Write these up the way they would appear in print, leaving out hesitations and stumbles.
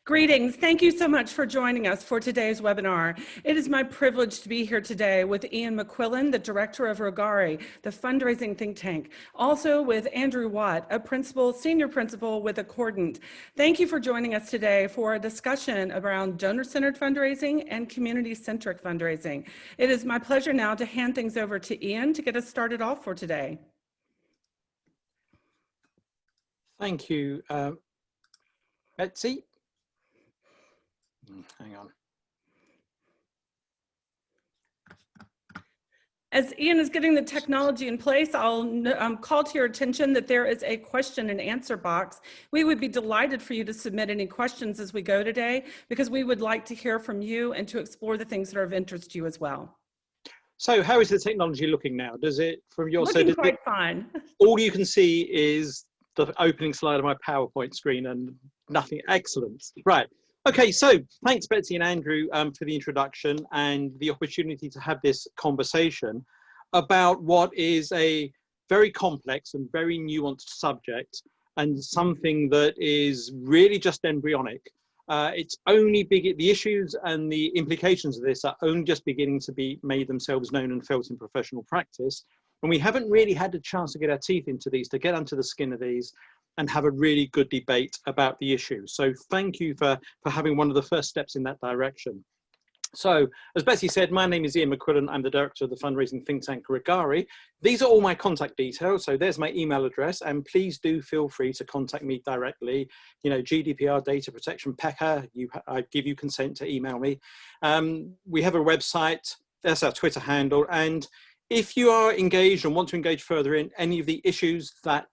Greetings. Thank you so much for joining us for today's webinar. It is my privilege to be here today with Ian MacQuillin, the director of Rogare, the fundraising think tank. Also with Andrew Watt, a senior principal with Accordant. Thank you for joining us today for a discussion around donor-centered fundraising and community-centric fundraising. It is my pleasure now to hand things over to Ian to get us started off for today. Thank you, Betsy. Hang on. As Ian is getting the technology in place, I'll call to your attention that there is a question and answer box. We would be delighted for you to submit any questions as we go today, because we would like to hear from you and to explore the things that are of interest to you as well. So how is the technology looking now? Does it, from your side, looking quite fine. All you can see is the opening slide of my PowerPoint screen and nothing. Excellent. Right. Okay, so thanks Betsy and Andrew for the introduction and the opportunity to have this conversation about what is a very complex and very nuanced subject, and something that is really just embryonic. It's only the issues and the implications of this are only just beginning to be made themselves known and felt in professional practice. And we haven't really had the chance to get our teeth into these, to get under the skin of these and have a really good debate about the issue. So thank you for having one of the first steps in that direction. So as Betsy said, my name is Ian MacQuillin. I'm the director of the fundraising think tank Rogare. These are all my contact details. So there's my email address, and please do feel free to contact me directly. You know, GDPR, data protection, PECA, I give you consent to email me. We have a website, that's our Twitter handle. And if you are engaged and want to engage further in any of the issues that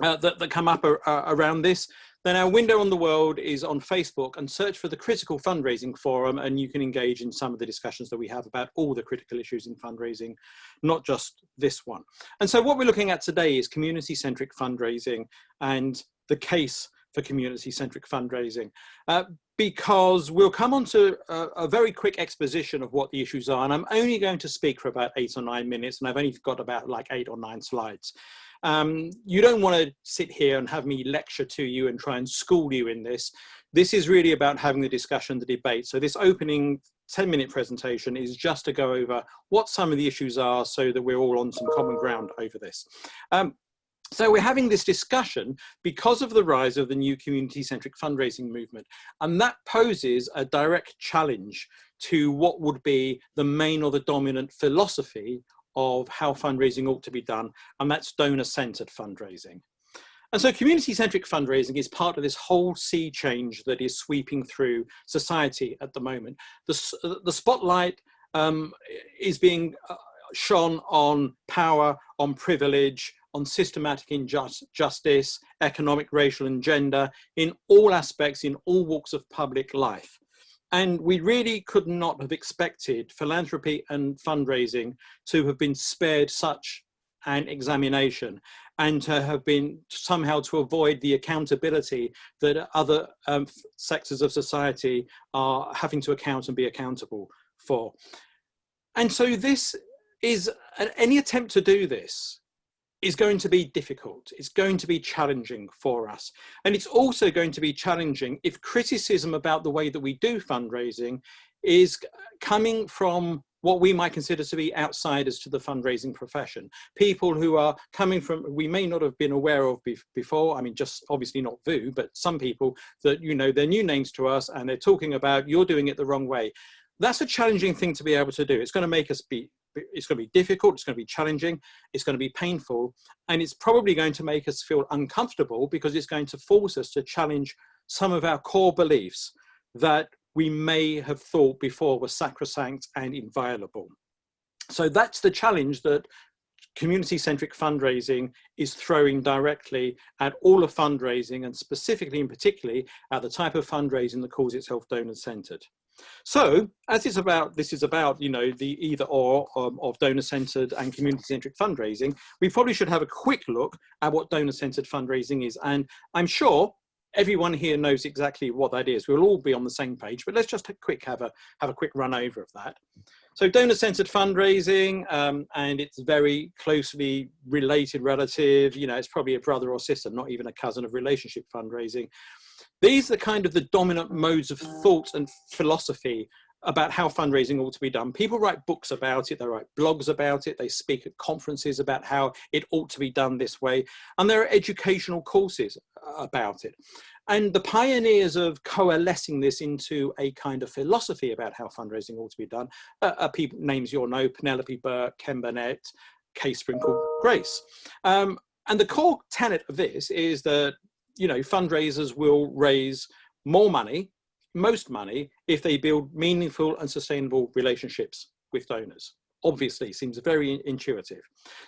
that come up around this, then our window on the world is on Facebook, and search for the Critical Fundraising Forum, and you can engage in some of the discussions that we have about all the critical issues in fundraising, not just this one. And so what we're looking at today is community-centric fundraising and the case for community-centric fundraising, because we'll come on to a very quick exposition of what the issues are, and I'm only going to speak for about 8 or 9 minutes, and I've only got about like 8 or 9 slides. You don't want to sit here and have me lecture to you and try and school you in this. This is really about having the discussion, the debate. So this opening 10-minute presentation is just to go over what some of the issues are so that we're all on some common ground over this. So we're having this discussion because of the rise of the new community-centric fundraising movement, and that poses a direct challenge to what would be the main or the dominant philosophy of how fundraising ought to be done, and that's donor-centered fundraising. And so community-centric fundraising is part of this whole sea change that is sweeping through society at the moment. The spotlight is being shone on power, on privilege, on systematic injustice, economic, racial and gender, in all aspects, in all walks of public life. And we really could not have expected philanthropy and fundraising to have been spared such an examination, and to have been somehow to avoid the accountability that other sectors of society are having to account and be accountable for. And so this is, any attempt to do this is going to be difficult. It's going to be challenging for us. And it's also going to be challenging if criticism about the way that we do fundraising is coming from what we might consider to be outsiders to the fundraising profession. People who are coming from, we may not have been aware of before, I mean, just obviously not VU, but some people that, you know, they're new names to us and they're talking about, you're doing it the wrong way. That's a challenging thing to be able to do. It's going to make us it's going to be difficult, it's going to be challenging, it's going to be painful, and it's probably going to make us feel uncomfortable because it's going to force us to challenge some of our core beliefs that we may have thought before were sacrosanct and inviolable. So that's the challenge that community-centric fundraising is throwing directly at all of fundraising, and specifically and particularly at the type of fundraising that calls itself donor-centered. So as this is about, you know, the either or of donor-centered and community-centric fundraising, we probably should have a quick look at what donor-centered fundraising is. And I'm sure everyone here knows exactly what that is. We'll all be on the same page, but let's just have a quick run over of that. So donor-centered fundraising, and it's very closely related relative, you know, it's probably a brother or sister, not even a cousin of relationship fundraising. These are kind of the dominant modes of thought and philosophy about how fundraising ought to be done. People write books about it, they write blogs about it, they speak at conferences about how it ought to be done this way, and there are educational courses about it. And the pioneers of coalescing this into a kind of philosophy about how fundraising ought to be done are people, names you'll know, Penelope Burke, Ken Burnett, Kay Sprinkle, Grace. And the core tenet of this is that, you know, fundraisers will raise more money, most money, if they build meaningful and sustainable relationships with donors. Obviously, seems very intuitive.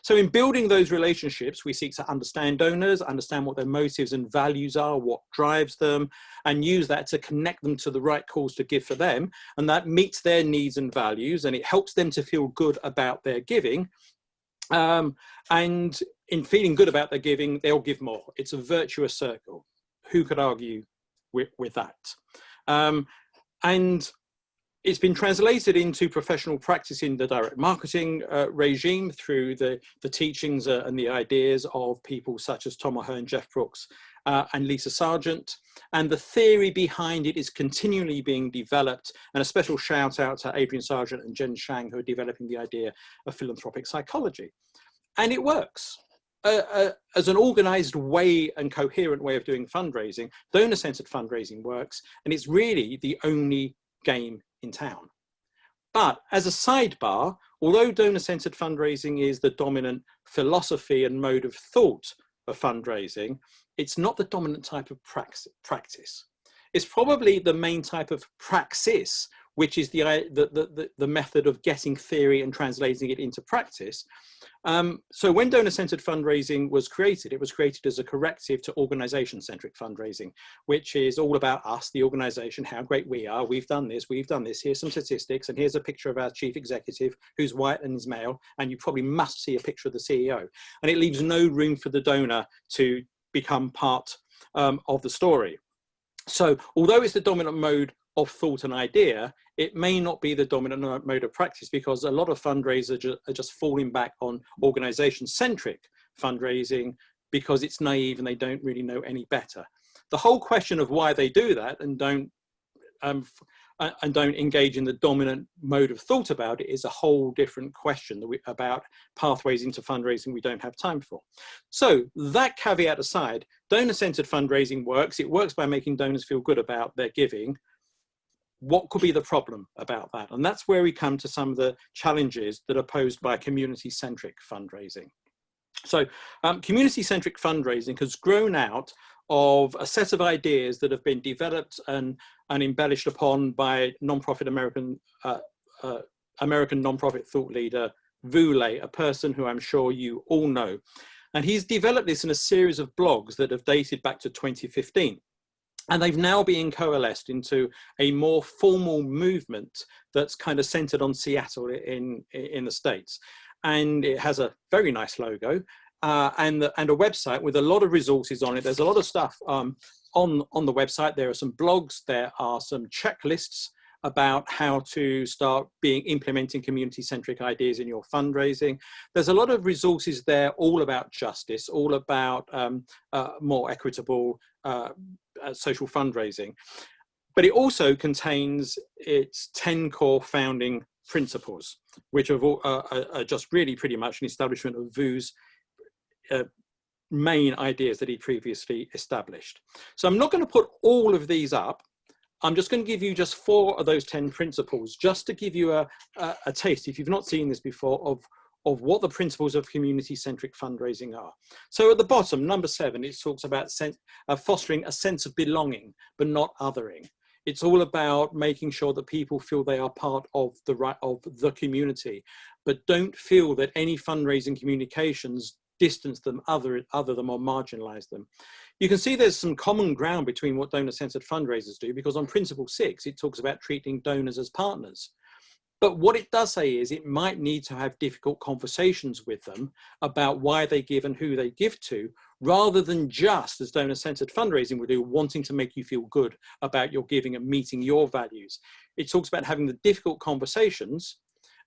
So in building those relationships, we seek to understand donors, understand what their motives and values are, what drives them, and use that to connect them to the right cause to give for them. And that meets their needs and values, and it helps them to feel good about their giving. And in feeling good about their giving, they'll give more. It's a virtuous circle. Who could argue with that? And it's been translated into professional practice in the direct marketing regime through the teachings and the ideas of people such as Tom O'Hearn, Jeff Brooks, and Lisa Sargent. And the theory behind it is continually being developed. And a special shout out to Adrian Sargent and Jen Shang, who are developing the idea of philanthropic psychology. And it works. As an organized way and coherent way of doing fundraising, donor-centered fundraising works, and it's really the only game in town. But as a sidebar, although donor-centered fundraising is the dominant philosophy and mode of thought of fundraising, it's not the dominant type of practice. It's probably the main type of praxis, which is the method of getting theory and translating it into practice. So when donor-centered fundraising was created, it was created as a corrective to organization-centric fundraising, which is all about us, the organization, how great we are, we've done this, here's some statistics, and here's a picture of our chief executive who's white and is male, and you probably must see a picture of the CEO. And it leaves no room for the donor to become part of the story. So although it's the dominant mode of thought and idea, it may not be the dominant mode of practice, because a lot of fundraisers are just falling back on organization-centric fundraising because it's naive and they don't really know any better. The whole question of why they do that and don't engage in the dominant mode of thought about it is a whole different question about pathways into fundraising we don't have time for. So that caveat aside, donor-centered fundraising works. It works by making donors feel good about their giving. What could be the problem about that? And that's where we come to some of the challenges that are posed by community-centric fundraising. So community-centric fundraising has grown out of a set of ideas that have been developed and embellished upon by American nonprofit thought leader Voulay, a person who I'm sure you all know. And he's developed this in a series of blogs that have dated back to 2015. And they've now been coalesced into a more formal movement that's kind of centered on Seattle in the States. And it has a very nice logo and a website with a lot of resources on it. There's a lot of stuff on the website. There are some blogs, there are some checklists about how to start implementing community-centric ideas in your fundraising. There's a lot of resources there all about justice, all about more equitable social fundraising. But it also contains its 10 core founding principles, which are just really pretty much an establishment of Vu's main ideas that he previously established. So I'm not going to put all of these up. I'm just going to give you just 4 of those 10 principles, just to give you a taste, if you've not seen this before, of what the principles of community-centric fundraising are. So at the bottom, number 7, it talks about fostering a sense of belonging, but not othering. It's all about making sure that people feel they are part of the community, but don't feel that any fundraising communications distance them, other them, or marginalize them. You can see there's some common ground between what donor-centered fundraisers do, because on principle 6, it talks about treating donors as partners. But what it does say is it might need to have difficult conversations with them about why they give and who they give to, rather than just, as donor-centered fundraising would do, wanting to make you feel good about your giving and meeting your values. It talks about having the difficult conversations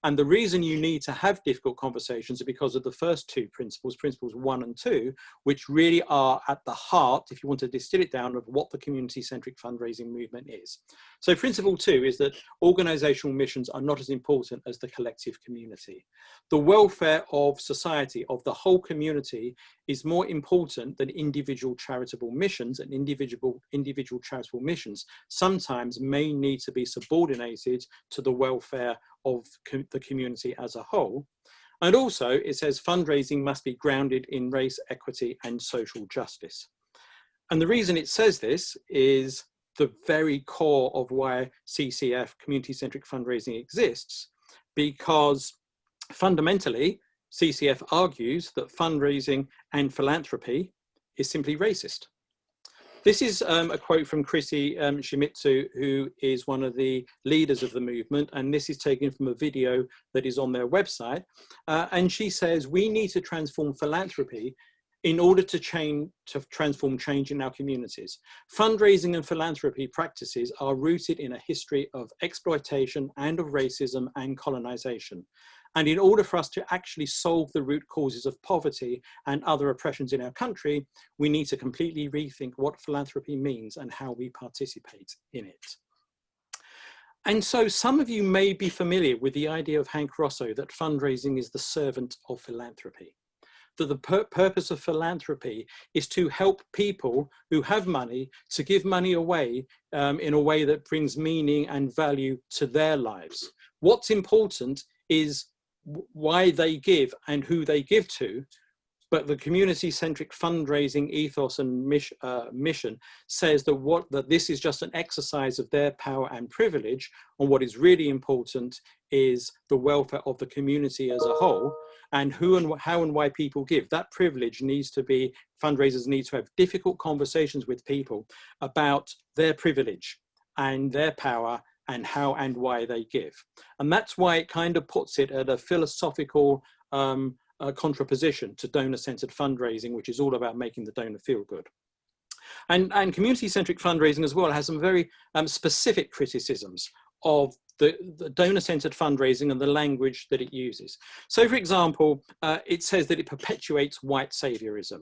And the reason you need to have difficult conversations are because of the first two principles, principles 1 and 2, which really are at the heart, if you want to distill it down, of what the community-centric fundraising movement is. So principle 2 is that organizational missions are not as important as the collective community. The welfare of society, of the whole community, is more important than individual charitable missions, and individual charitable missions sometimes may need to be subordinated to the welfare of the community as a whole. And also it says fundraising must be grounded in race, equity and social justice. And the reason it says this is the very core of why CCF, community-centric fundraising, exists, because fundamentally CCF argues that fundraising and philanthropy is simply racist. This is a quote from Chrissy Shimizu, who is one of the leaders of the movement, and this is taken from a video that is on their website. And she says, we need to transform philanthropy in order to transform change in our communities. Fundraising and philanthropy practices are rooted in a history of exploitation and of racism and colonization. And in order for us to actually solve the root causes of poverty and other oppressions in our country, we need to completely rethink what philanthropy means and how we participate in it. And so some of you may be familiar with the idea of Hank Rosso that fundraising is the servant of philanthropy. That the purpose of philanthropy is to help people who have money to give money away in a way that brings meaning and value to their lives. What's important is why they give and who they give to, but the community-centric fundraising ethos and mission says that this is just an exercise of their power and privilege, and what is really important is the welfare of the community as a whole, and who and how and why people give. That privilege needs to be, fundraisers need to have difficult conversations with people about their privilege and their power and how and why they give. And that's why it kind of puts it at a philosophical contraposition to donor-centered fundraising, which is all about making the donor feel good. And community-centric fundraising as well has some very specific criticisms of the donor-centered fundraising and the language that it uses. So for example, it says that it perpetuates white saviorism,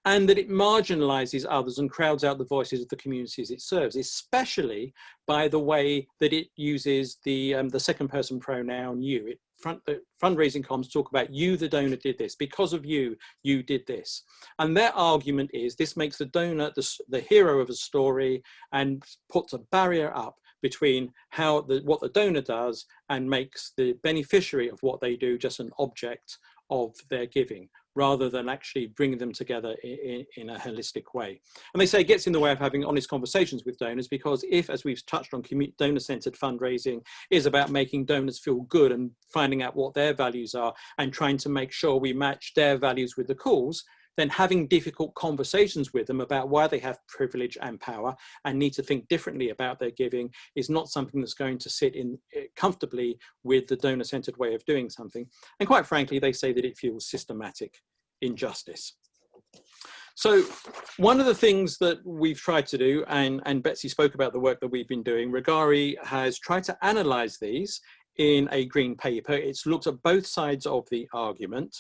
and that it marginalizes others and crowds out the voices of the communities it serves, especially by the way that it uses the second person pronoun you. The fundraising comms talk about you, the donor, did this. Because of you, you did this. And their argument is this makes the donor the hero of a story and puts a barrier up between what the donor does and makes the beneficiary of what they do just an object of their giving, rather than actually bringing them together in a holistic way. And they say it gets in the way of having honest conversations with donors, because if, as we've touched on, donor-centered fundraising is about making donors feel good and finding out what their values are and trying to make sure we match their values with the cause, then having difficult conversations with them about why they have privilege and power and need to think differently about their giving is not something that's going to sit in comfortably with the donor-centered way of doing something. And quite frankly, they say that it fuels systematic injustice. So one of the things that we've tried to do, and Betsy spoke about the work that we've been doing, Rogare has tried to analyze these in a green paper. It's looked at both sides of the argument.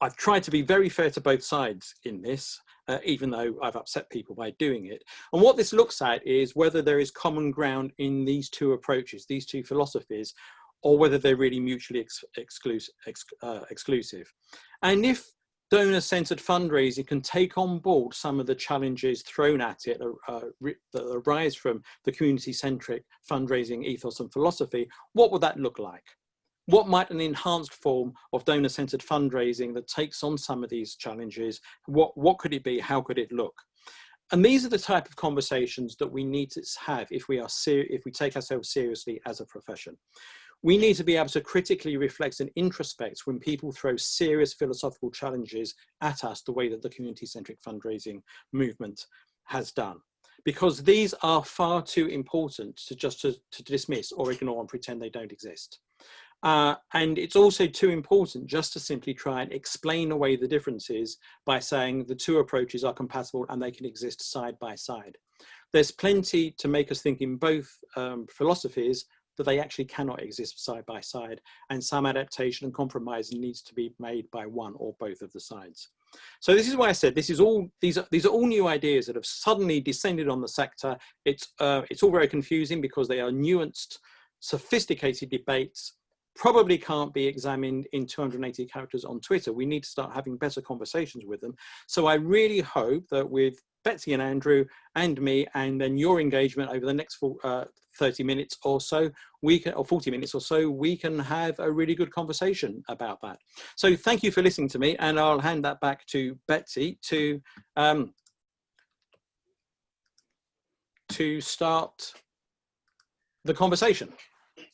I've tried to be very fair to both sides in this, even though I've upset people by doing it. And what this looks at is whether there is common ground in these two approaches, these two philosophies, or whether they're really mutually exclusive. And if donor-centered fundraising can take on board some of the challenges thrown at it that arise from the community-centric fundraising ethos and philosophy, what would that look like? What might an enhanced form of donor-centered fundraising that takes on some of these challenges, what could it be? How could it look? And these are the type of conversations that we need to have if we take ourselves seriously as a profession. We need to be able to critically reflect and introspect when people throw serious philosophical challenges at us the way that the community-centric fundraising movement has done. Because these are far too important to just to dismiss or ignore and pretend they don't exist. And it's also too important just to simply try and explain away the differences by saying the two approaches are compatible and they can exist side by side. There's plenty to make us think in both philosophies, that they actually cannot exist side by side, and some adaptation and compromise needs to be made by one or both of the sides. So this is why I said these are all new ideas that have suddenly descended on the sector. It's all very confusing because they are nuanced, sophisticated debates, probably can't be examined in 280 characters on Twitter. We need to start having better conversations with them. So I really hope that with Betsy and Andrew and me, and then your engagement over the next 30 minutes or so, or 40 minutes or so, we can have a really good conversation about that. So thank you for listening to me, and I'll hand that back to Betsy to start the conversation.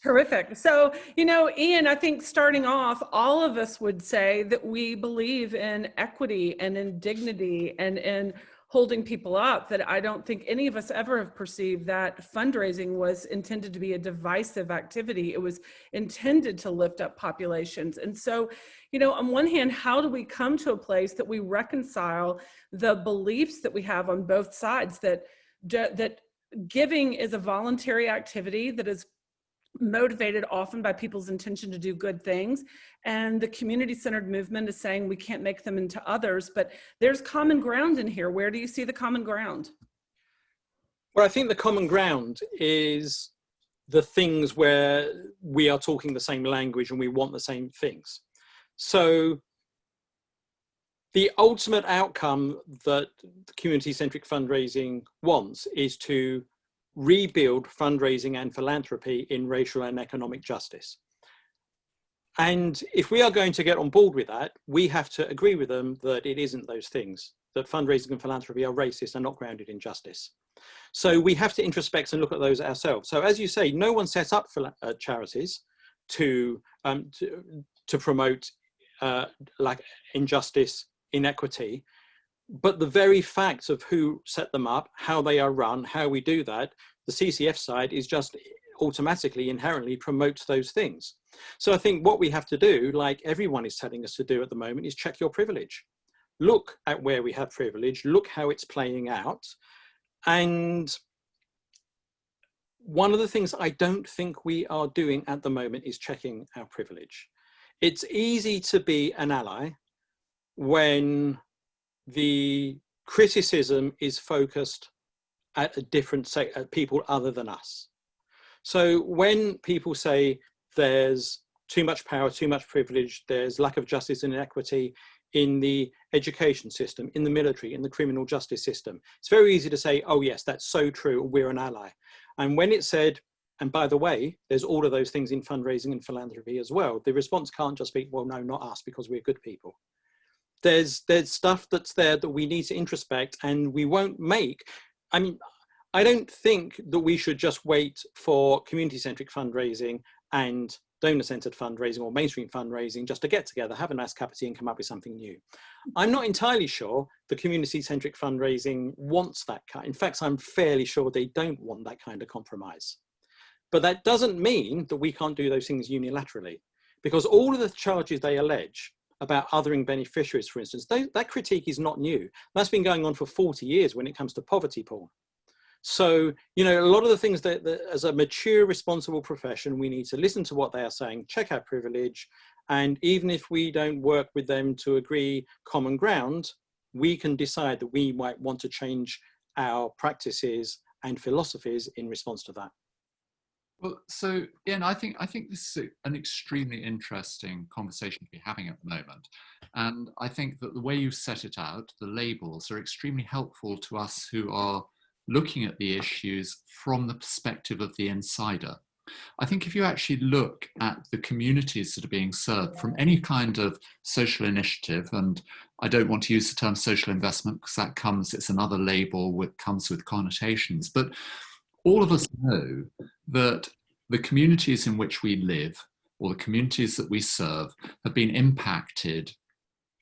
Terrific. So, you know, Ian, I think starting off, all of us would say that we believe in equity and in dignity and in holding people up, that I don't think any of us ever have perceived that fundraising was intended to be a divisive activity. It was intended to lift up populations. And so, you know, on one hand, how do we come to a place that we reconcile the beliefs that we have on both sides, that giving is a voluntary activity that is motivated often by people's intention to do good things, and the community-centered movement is saying we can't make them into others, but there's common ground in here. Where do you see the common ground? Well, I think the common ground is the things where we are talking the same language and we want the same things. So the ultimate outcome that community-centric fundraising wants is to rebuild fundraising and philanthropy in racial and economic justice. And if we are going to get on board with that, we have to agree with them that it isn't those things, that fundraising and philanthropy are racist and not grounded in justice. So we have to introspect and look at those ourselves. So as you say, no one sets up charities to promote like injustice, inequity, but the very facts of who set them up, how they are run, how we do that, the CCF side is just automatically, inherently promotes those things. So I think what we have to do, like everyone is telling us to do at the moment, is check your privilege. Look at where we have privilege, look how it's playing out. And one of the things I don't think we are doing at the moment is checking our privilege. It's easy to be an ally when the criticism is focused at a different at people other than us. So when people say there's too much power, too much privilege, there's lack of justice and inequity in the education system, in the military, in the criminal justice system, it's very easy to say, oh yes, that's so true, we're an ally. And when it's said, and by the way, there's all of those things in fundraising and philanthropy as well, the response can't just be, well, no, not us, because we're good people. There's stuff that's there that we need to introspect, and we won't make. I mean, I don't think that we should just wait for community-centric fundraising and donor-centered fundraising or mainstream fundraising just to get together, have a nice cup of tea and come up with something new. I'm not entirely sure the community-centric fundraising wants that kind. In fact, I'm fairly sure they don't want that kind of compromise. But that doesn't mean that we can't do those things unilaterally, because all of the charges they allege about othering beneficiaries, for instance, that critique is not new. That's been going on for 40 years when it comes to poverty porn. So, you know, a lot of the things that as a mature, responsible profession, we need to listen to what they are saying, check our privilege, and even if we don't work with them to agree common ground, we can decide that we might want to change our practices and philosophies in response to that. Well, so Ian, I think this is an extremely interesting conversation to be having at the moment. And I think that the way you set it out, the labels, are extremely helpful to us who are looking at the issues from the perspective of the insider. I think if you actually look at the communities that are being served from any kind of social initiative, and I don't want to use the term social investment because that it's another label that comes with connotations, but all of us know that the communities in which we live, or the communities that we serve, have been impacted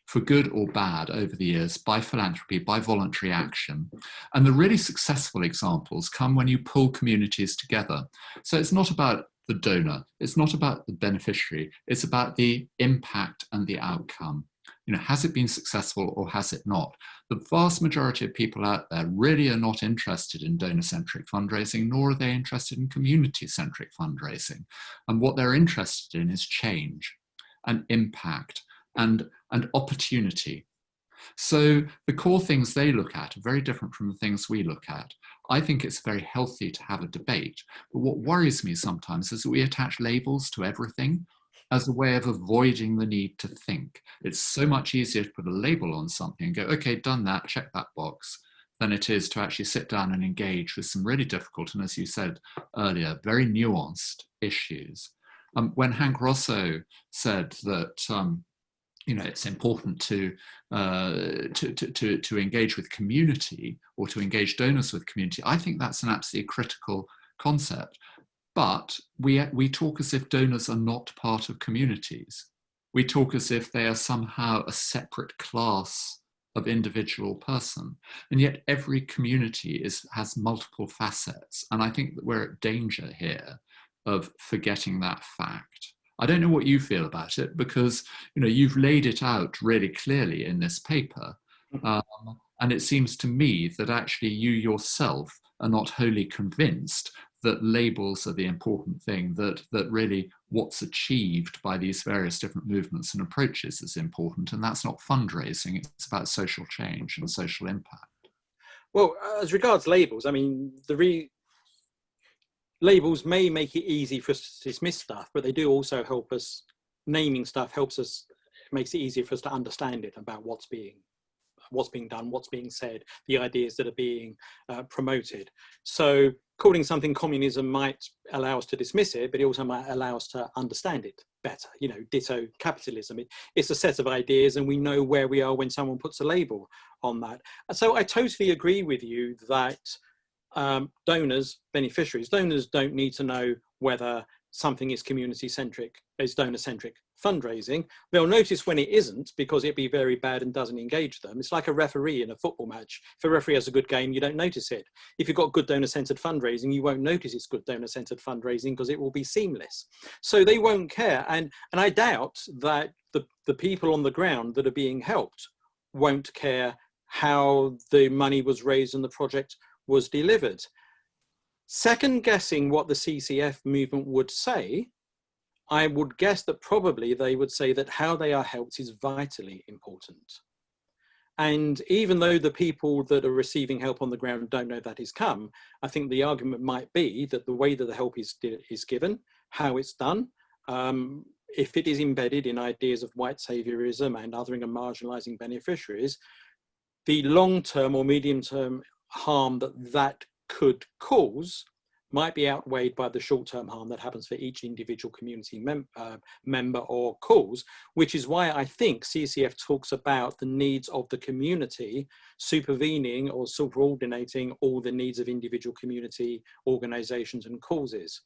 for good or bad over the years by philanthropy, by voluntary action. And the really successful examples come when you pull communities together. So it's not about the donor, it's not about the beneficiary, it's about the impact and the outcome. You know, has it been successful or has it not? The vast majority of people out there really are not interested in donor-centric fundraising, nor are they interested in community-centric fundraising. And what they're interested in is change and impact and opportunity. So the core things they look at are very different from the things we look at. I think it's very healthy to have a debate, but what worries me sometimes is that we attach labels to everything as a way of avoiding the need to think. It's so much easier to put a label on something and go, okay, done that, check that box, than it is to actually sit down and engage with some really difficult, and as you said earlier, very nuanced issues. When Hank Rosso said that you know, it's important to engage with community, or to engage donors with community, I think that's an absolutely critical concept. But we talk as if donors are not part of communities. We talk as if they are somehow a separate class of individual person. And yet every community has multiple facets. And I think that we're at danger here of forgetting that fact. I don't know what you feel about it, because you know, you've laid it out really clearly in this paper. And it seems to me that actually you yourself are not wholly convinced that labels are the important thing, that really what's achieved by these various different movements and approaches is important. And that's not fundraising, it's about social change and social impact. Well, as regards labels, I mean, labels may make it easy for us to dismiss stuff, but they do also help us. Naming stuff makes it easier for us to understand it, about what's being done, what's being said, the ideas that are being promoted. So calling something communism might allow us to dismiss it, but it also might allow us to understand it better. You know, ditto capitalism. It's a set of ideas, and we know where we are when someone puts a label on that. So I totally agree with you that donors don't need to know whether something is community-centric, is donor-centric fundraising. They'll notice when it isn't, because it'd be very bad and doesn't engage them. It's like a referee in a football match. If a referee has a good game, you don't notice it. If you've got good donor-centered fundraising, you won't notice it's good donor-centered fundraising, because it will be seamless. So they won't care. And I doubt that the people on the ground that are being helped won't care how the money was raised and the project was delivered. Second guessing what the CCF movement would say, I would guess that probably they would say that how they are helped is vitally important. And even though the people that are receiving help on the ground don't know that is come, I think the argument might be that the way that the help is given, how it's done, if it is embedded in ideas of white saviorism and othering and marginalizing beneficiaries, the long-term or medium-term harm that could cause might be outweighed by the short-term harm that happens for each individual community member or cause, which is why I think CCF talks about the needs of the community supervening or superordinating all the needs of individual community organizations and causes.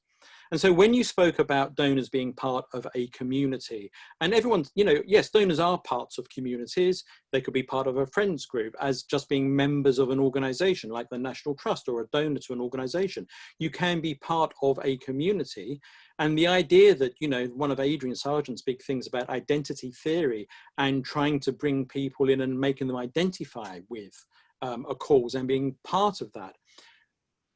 And so when you spoke about donors being part of a community, and everyone, you know, yes, donors are parts of communities. They could be part of a friends group as just being members of an organization like the National Trust or a donor to an organization. You can be part of a community. And the idea that, you know, one of Adrian Sargent's big things about identity theory and trying to bring people in and making them identify with a cause and being part of that.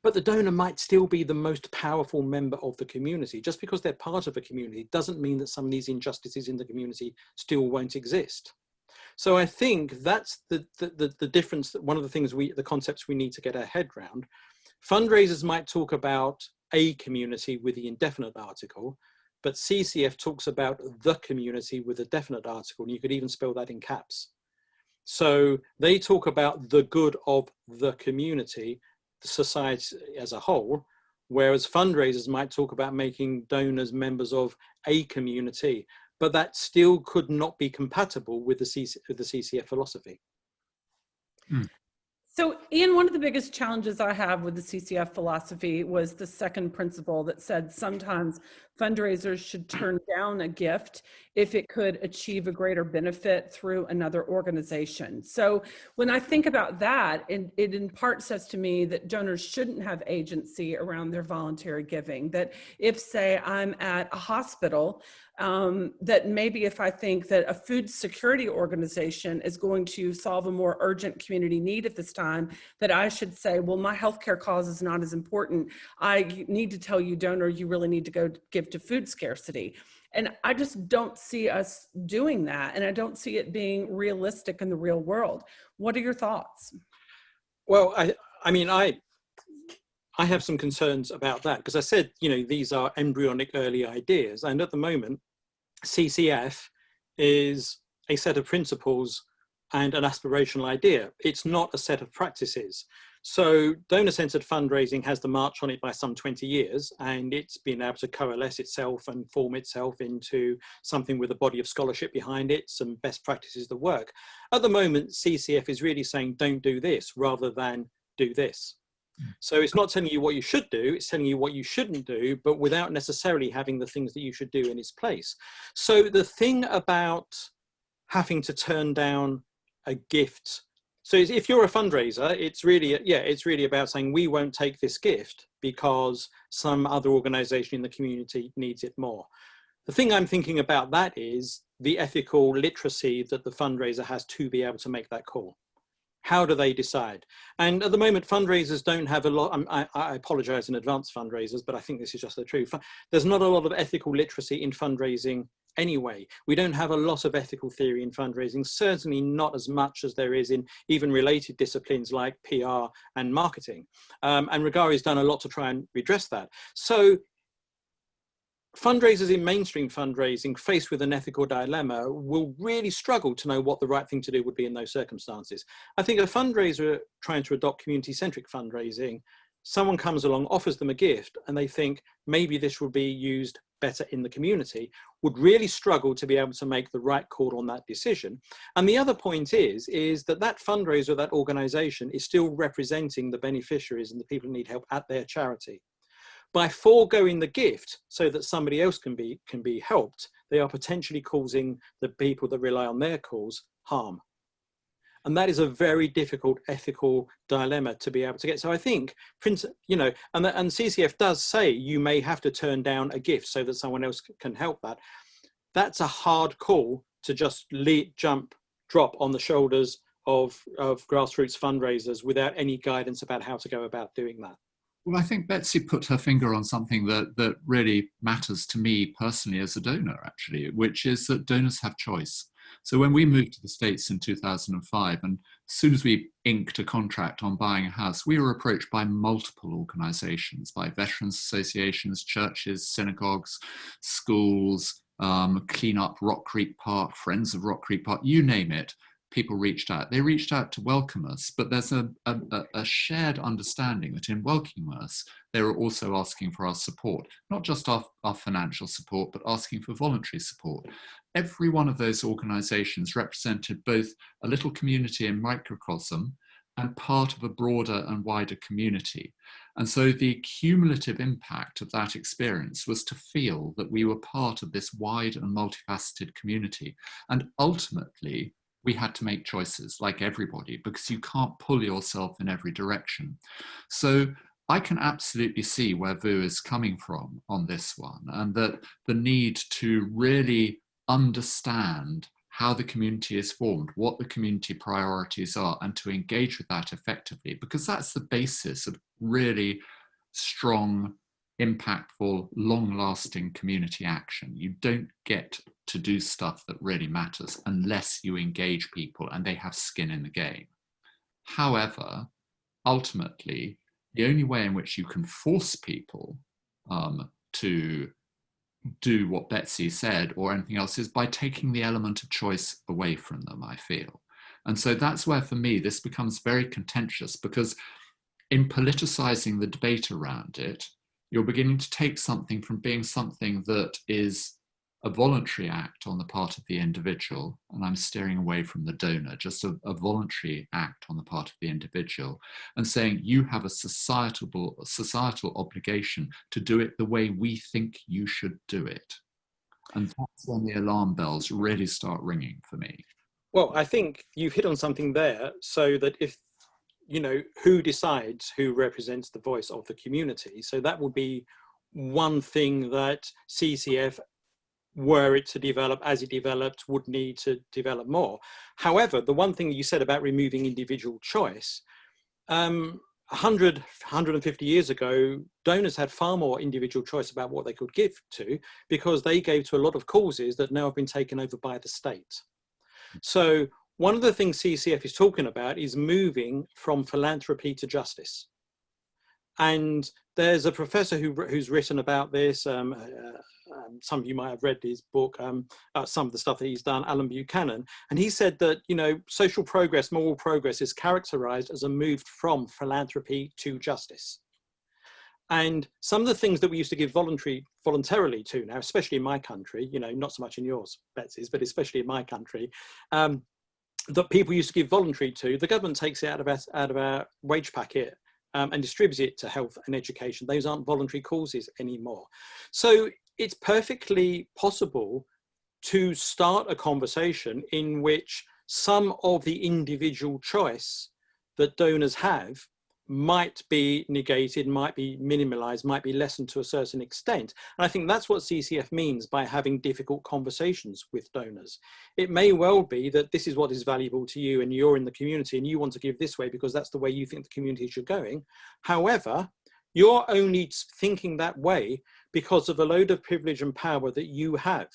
But the donor might still be the most powerful member of the community. Just because they're part of a community doesn't mean that some of these injustices in the community still won't exist. So I think that's the difference, that one of the things the concepts we need to get our head around. Fundraisers might talk about a community with the indefinite article, but CCF talks about the community with a definite article, and you could even spell that in caps. So they talk about the good of the community, society as a whole, whereas fundraisers might talk about making donors members of a community, but that still could not be compatible with the CCF philosophy. So, Ian, one of the biggest challenges I have with the CCF philosophy was the second principle that said sometimes fundraisers should turn down a gift if it could achieve a greater benefit through another organization. So when I think about that, it in part says to me that donors shouldn't have agency around their voluntary giving, that if, say, I'm at a hospital that maybe if I think that a food security organization is going to solve a more urgent community need at this time, that I should say, well, my healthcare cause is not as important. I need to tell you, donor, you really need to go give to food scarcity. And I just don't see us doing that. And I don't see it being realistic in the real world. What are your thoughts? Well, I mean, I have some concerns about that, because I said, you know, these are embryonic early ideas. And at the moment, CCF is a set of principles and an aspirational idea. It's not a set of practices. So donor-centered fundraising has the march on it by some 20 years, and it's been able to coalesce itself and form itself into something with a body of scholarship behind it, some best practices that work. At the moment, CCF is really saying, don't do this rather than do this. So it's not telling you what you should do, it's telling you what you shouldn't do, but without necessarily having the things that you should do in its place. So the thing about having to turn down a gift, so if you're a fundraiser, it's really about saying, we won't take this gift because some other organization in the community needs it more. The thing I'm thinking about that is the ethical literacy that the fundraiser has to be able to make that call. How do they decide? And at the moment, fundraisers don't have a lot. I apologize in advance, fundraisers, but I think this is just the truth. There's not a lot of ethical literacy in fundraising anyway. We don't have a lot of ethical theory in fundraising, certainly not as much as there is in even related disciplines like PR and marketing. And Rogare has done a lot to try and redress that. So fundraisers in mainstream fundraising faced with an ethical dilemma will really struggle to know what the right thing to do would be in those circumstances. I think a fundraiser trying to adopt community-centric fundraising, someone comes along, offers them a gift, and they think maybe this will be used better in the community, would really struggle to be able to make the right call on that decision. And the other point is that that fundraiser, that organization, is still representing the beneficiaries and the people who need help at their charity. By foregoing the gift so that somebody else can be helped, they are potentially causing the people that rely on their cause harm. And that is a very difficult ethical dilemma to be able to get. So I think, you know, and CCF does say you may have to turn down a gift so that someone else can help that. That's a hard call to just drop on the shoulders of grassroots fundraisers without any guidance about how to go about doing that. Well, I think Betsy put her finger on something that really matters to me personally as a donor, actually, which is that donors have choice. So when we moved to the States in 2005, and as soon as we inked a contract on buying a house, we were approached by multiple organizations, by veterans associations, churches, synagogues, schools, Clean Up Rock Creek Park, Friends of Rock Creek Park, you name it. People reached out. They reached out to welcome us, but there's a shared understanding that in welcoming us, they were also asking for our support, not just our financial support, but asking for voluntary support. Every one of those organizations represented both a little community in microcosm and part of a broader and wider community. And so the cumulative impact of that experience was to feel that we were part of this wide and multifaceted community. And ultimately, we had to make choices like everybody, because you can't pull yourself in every direction. So I can absolutely see where Vu is coming from on this one, and that the need to really understand how the community is formed, what the community priorities are, and to engage with that effectively, because that's the basis of really strong, impactful, long-lasting community action. You don't get to do stuff that really matters unless you engage people and they have skin in the game. However, ultimately, the only way in which you can force people to do what Betsy said or anything else is by taking the element of choice away from them, I feel. And so that's where, for me, this becomes very contentious, because in politicizing the debate around it, you're beginning to take something from being something that is a voluntary act on the part of the individual, and I'm steering away from the donor, just a voluntary act on the part of the individual, and saying you have a societal obligation to do it the way we think you should do it. And that's when the alarm bells really start ringing for me. Well, I think you've hit on something there, so that if, you know, who decides who represents the voice of the community? So that would be one thing that CCF were it to develop as it developed, would need to develop more. However, the one thing you said about removing individual choice, 150 years ago, donors had far more individual choice about what they could give to, because they gave to a lot of causes that now have been taken over by the state. So one of the things CCF is talking about is moving from philanthropy to justice. And there's a professor who's written about this. Some of you might have read his book, some of the stuff that he's done, Alan Buchanan. And he said that, you know, social progress, moral progress is characterized as a move from philanthropy to justice. And some of the things that we used to give voluntarily to now, especially in my country, you know, not so much in yours, Betsy's, but especially in my country, that people used to give voluntary to, the government takes it out of our wage packet and distributes it to health and education. Those aren't voluntary causes anymore. So it's perfectly possible to start a conversation in which some of the individual choice that donors have might be negated, might be minimalized, might be lessened to a certain extent. And I think that's what CCF means by having difficult conversations with donors. It may well be that this is what is valuable to you and you're in the community and you want to give this way because that's the way you think the community should be going. However, you're only thinking that way because of a load of privilege and power that you have.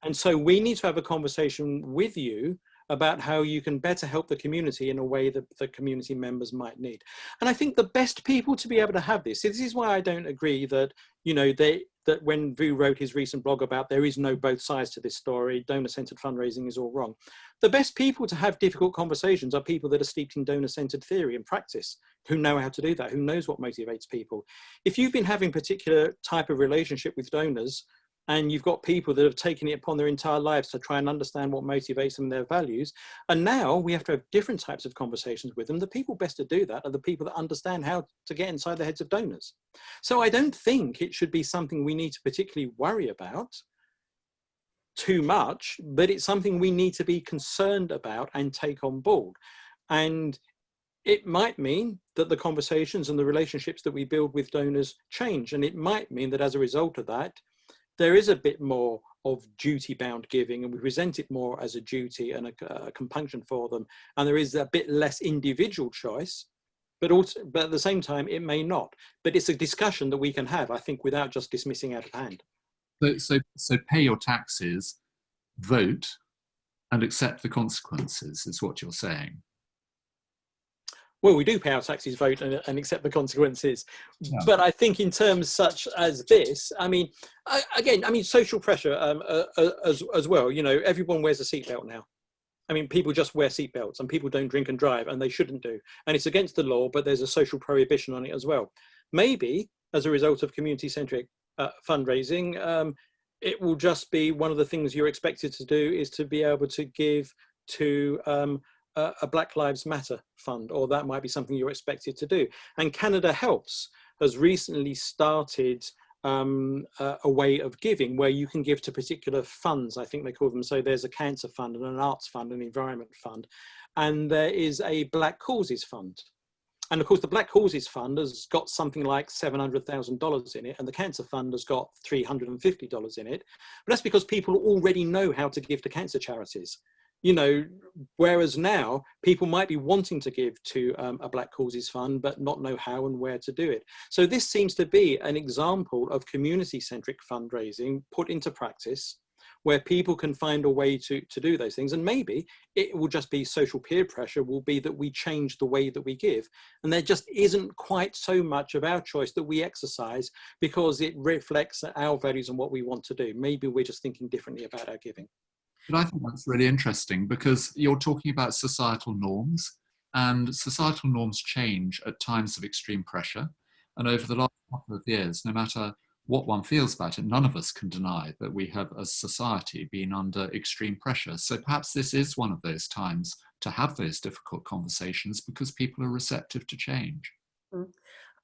And so we need to have a conversation with you about how you can better help the community in a way that the community members might need. And I think the best people to be able to have this is why I don't agree that, you know, that when Vu wrote his recent blog about there is no both sides to this story, donor-centered fundraising is all wrong. The best people to have difficult conversations are people that are steeped in donor-centered theory and practice, who know how to do that, who knows what motivates people. If you've been having a particular type of relationship with donors, and you've got people that have taken it upon their entire lives to try and understand what motivates them and their values. And now we have to have different types of conversations with them. The people best to do that are the people that understand how to get inside the heads of donors. So I don't think it should be something we need to particularly worry about too much, but it's something we need to be concerned about and take on board. And it might mean that the conversations and the relationships that we build with donors change. And it might mean that as a result of that, there is a bit more of duty-bound giving, and we present it more as a duty and a compunction for them. And there is a bit less individual choice, but at the same time, it may not. But it's a discussion that we can have, I think, without just dismissing out of hand. So pay your taxes, vote, and accept the consequences, is what you're saying. Well, we do pay our taxes, vote, and accept the consequences. Yeah. But I think in terms such as this, I mean, again, I mean, social pressure as well. You know, everyone wears a seatbelt now. I mean, people just wear seatbelts, and people don't drink and drive, and they shouldn't do. And it's against the law, but there's a social prohibition on it as well. Maybe as a result of community-centric fundraising, it will just be one of the things you're expected to do is to be able to give to a Black Lives Matter fund, or that might be something you're expected to do. And Canada Helps has recently started a way of giving where you can give to particular funds, I think they call them. So there's a cancer fund and an arts fund, an environment fund, and there is a Black Causes Fund. And of course, the Black Causes Fund has got something like $700,000 in it, and the Cancer Fund has got $350 in it. But that's because people already know how to give to cancer charities. You know, whereas now people might be wanting to give to a Black Causes Fund, but not know how and where to do it. So this seems to be an example of community-centric fundraising put into practice, where people can find a way to do those things. And maybe it will just be social peer pressure will be that we change the way that we give. And there just isn't quite so much of our choice that we exercise because it reflects our values and what we want to do. Maybe we're just thinking differently about our giving. But I think that's really interesting because you're talking about societal norms, and societal norms change at times of extreme pressure. And over the last couple of years, no matter what one feels about it, none of us can deny that we have as society been under extreme pressure. So perhaps this is one of those times to have those difficult conversations because people are receptive to change.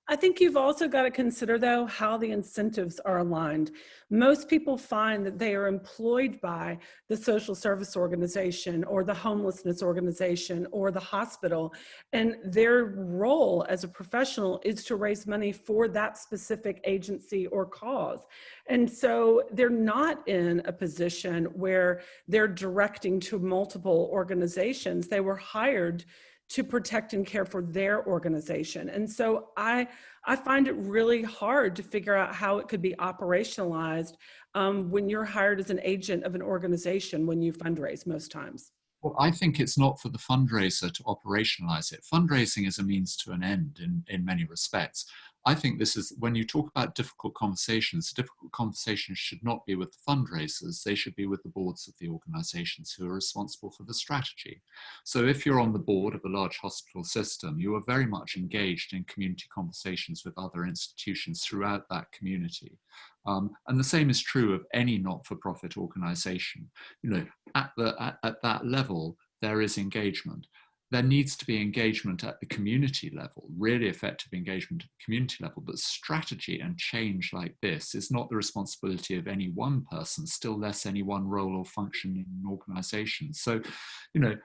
I think you've also got to consider, though, how the incentives are aligned. Most people find that they are employed by the social service organization or the homelessness organization or the hospital, and their role as a professional is to raise money for that specific agency or cause. And so they're not in a position where they're directing to multiple organizations. They were hired to protect and care for their organization. And so I find it really hard to figure out how it could be operationalized when you're hired as an agent of an organization when you fundraise most times. Well, I think it's not for the fundraiser to operationalize it. Fundraising is a means to an end in many respects. I think this is, when you talk about difficult conversations should not be with the fundraisers, they should be with the boards of the organizations who are responsible for the strategy. So if you're on the board of a large hospital system, you are very much engaged in community conversations with other institutions throughout that community. And the same is true of any not-for-profit organization. You know, at that level, there is engagement. There needs to be engagement at the community level, really effective engagement at the community level, but strategy and change like this is not the responsibility of any one person, still less any one role or function in an organization. So, you know,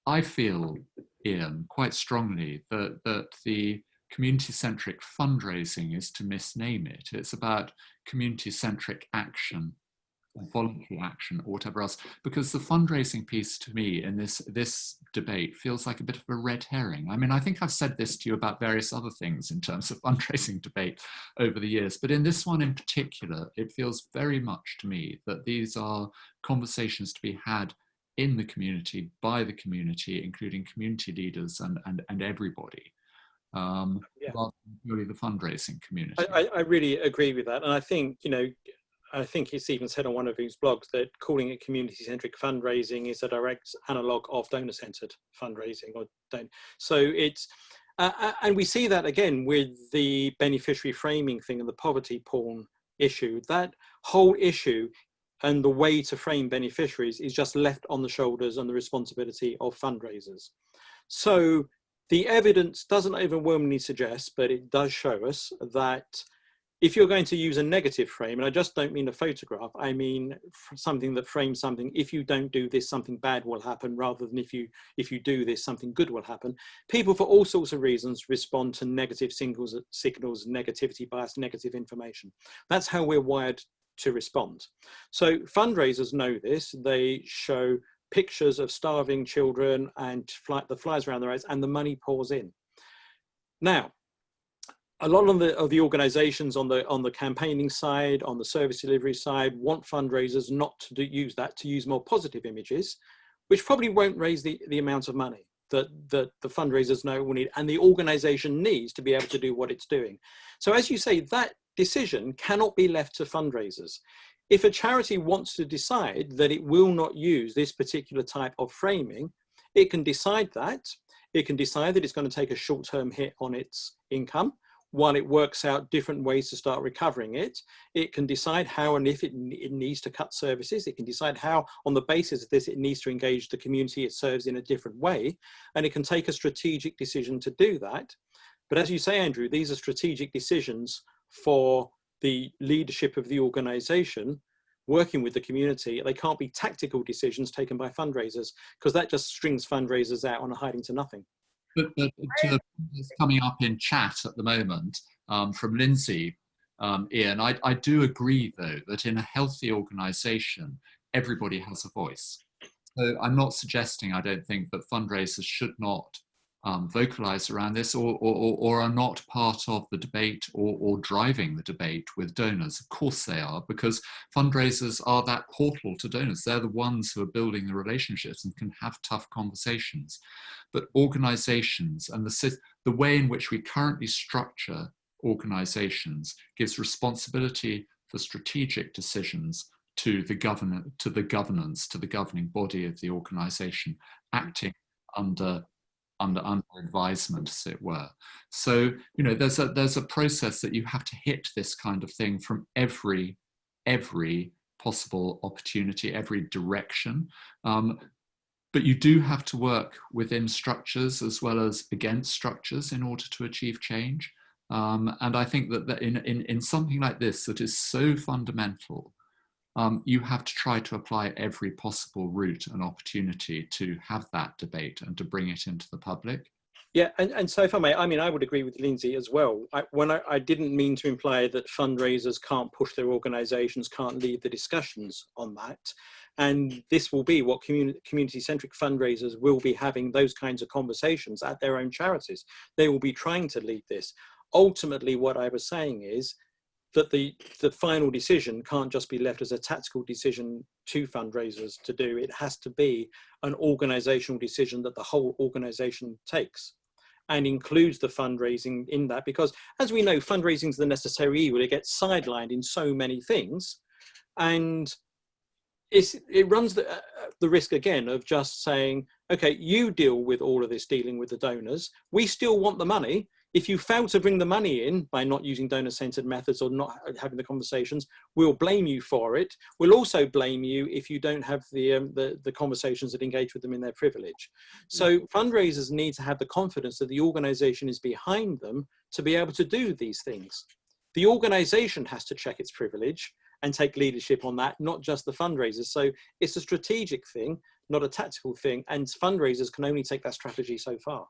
I feel, Ian, quite strongly that the community-centric fundraising is to misname it. It's about community-centric action, voluntary action, or whatever else, because the fundraising piece to me in this debate feels like a bit of a red herring. I mean, I think I've said this to you about various other things in terms of fundraising debate over the years, but in this one in particular, it feels very much to me that these are conversations to be had in the community, by the community, including community leaders and everybody, rather than really the fundraising community. I really agree with that. And I think, you know, I think it's even said on one of his blogs that calling it community-centric fundraising is a direct analogue of donor-centered fundraising. So it's, and we see that again with the beneficiary framing thing and the poverty porn issue. That whole issue and the way to frame beneficiaries is just left on the shoulders and the responsibility of fundraisers. So the evidence doesn't overwhelmingly suggest, but it does show us that if you're going to use a negative frame, and I just don't mean a photograph, I mean something that frames something, if you don't do this, something bad will happen, rather than if you do this, something good will happen. People, for all sorts of reasons, respond to negative signals, negativity bias, negative information. That's how we're wired to respond. So fundraisers know this. They show pictures of starving children and the flies around their eyes, and the money pours in. Now, a lot of the organizations on the campaigning side, on the service delivery side, want fundraisers not to use that, to use more positive images, which probably won't raise the amount of money that the fundraisers know will need, and the organization needs to be able to do what it's doing. So as you say, that decision cannot be left to fundraisers. If a charity wants to decide that it will not use this particular type of framing, it can decide that. It can decide that it's going to take a short-term hit on its income while it works out different ways to start recovering it. It can decide how and if it needs to cut services. It can decide how, on the basis of this, it needs to engage the community it serves in a different way. And it can take a strategic decision to do that. But as you say, Andrew, these are strategic decisions for the leadership of the organization working with the community. They can't be tactical decisions taken by fundraisers, because that just strings fundraisers out on a hiding to nothing. But to coming up in chat at the moment from Lindsay, Ian, I do agree, though, that in a healthy organisation, everybody has a voice. So I'm not suggesting, I don't think, that fundraisers should not vocalise around this or are not part of the debate or driving the debate with donors. Of course they are, because fundraisers are that portal to donors. They're the ones who are building the relationships and can have tough conversations. But organisations and the way in which we currently structure organisations gives responsibility for strategic decisions to the governance, to the governing body of the organisation, acting under advisement, as it were. So, you know, there's a process that you have to hit this kind of thing from every possible opportunity, every direction. But you do have to work within structures as well as against structures in order to achieve change. And I think that in something like this that is so fundamental, you have to try to apply every possible route and opportunity to have that debate and to bring it into the public. Yeah, and so if I may, I mean, I would agree with Lindsay as well. I didn't mean to imply that fundraisers can't push their organisations, can't lead the discussions on that. And this will be what community-centric fundraisers will be having, those kinds of conversations at their own charities. They will be trying to lead this. Ultimately, what I was saying is that the final decision can't just be left as a tactical decision to fundraisers to do. It has to be an organisational decision that the whole organisation takes, and includes the fundraising in that, because as we know, fundraising is the necessary evil. It gets sidelined in so many things, and it runs the risk again of just saying, okay, you deal with all of this, dealing with the donors. We still want the money. If you fail to bring the money in by not using donor-centered methods or not having the conversations, we'll blame you for it. We'll also blame you if you don't have the conversations that engage with them in their privilege. So fundraisers need to have the confidence that the organization is behind them to be able to do these things. The organization has to check its privilege and take leadership on that, not just the fundraisers. So it's a strategic thing, not a tactical thing, and fundraisers can only take that strategy so far.